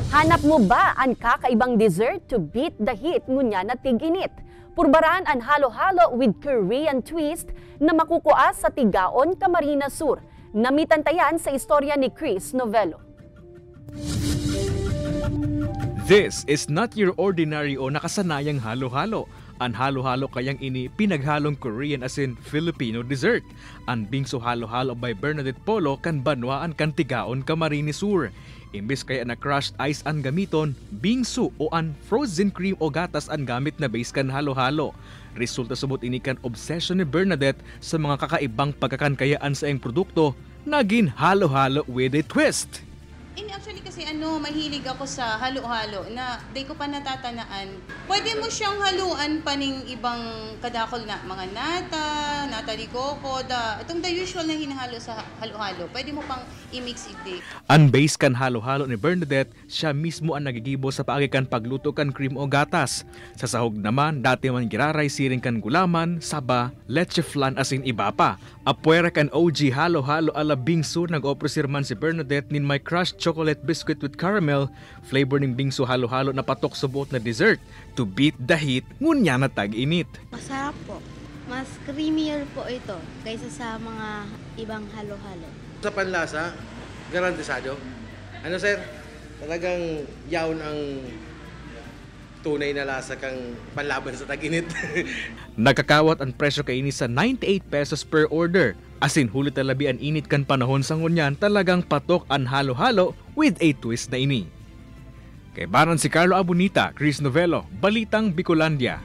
Hanap mo ba ang kakaibang dessert to beat the heat ngunya na tig-init? Purbaran ang halo-halo with Korean twist na makukuha sa Tigaon, Camarines Sur. Namitantayan sa istorya ni Chris Novello. This is not your ordinary o nakasanayang halo-halo. Ang halo-halo kayang ini pinaghalong Korean as in Filipino dessert. Ang bingsu halo-halo by Bernadette Polo kan banwaan kan Tigaon, Camarines Sur. Imbes kaya na crushed ice ang gamiton, bingsu o ang frozen cream o gatas ang gamit na base kan halo-halo. Resulta subot ini kan obsession ni Bernadette sa mga kakaibang pagkakankayaan sa iyang produkto, naging halo-halo with a twist. Actually kasi mahilig ako sa halo-halo na di ko pa natatanaan. Pwede mo siyang haluan pa ng ibang kadakol na mga nata di coco, itong the usual na hinahalo sa halo-halo. Pwede mo pang i-mix it. Ang base kan halo-halo ni Bernadette, siya mismo ang nagigibo sa paagikan pagluto kan cream o gatas. Sa sahog naman, dati man giraray siring kan gulaman, saba, leche flan asin iba pa. Apuera kan OG halo-halo ala bingsu nag-opresir man si Bernadette nin may crushed chocolate biscuit with caramel, flavor ng bingsu halo-halo na patok subot na dessert to beat the heat ngunya na tag-init. Masarap po. Mas creamier po ito kaysa sa mga ibang halo-halo. Sa panlasa, garantisado. Ano sir, talagang yaon ang tunay na lasa kang panlaban sa tag-init. Nagkakawat ang presyo kay ini sa 98 pesos per order. Asin hulit talabi ang init kan panahon sa ngunyan, talagang patok ang halo-halo with a twist na ini. Kay Baran si Carlo Abunita, Chris Novello, Balitang Bicolandia.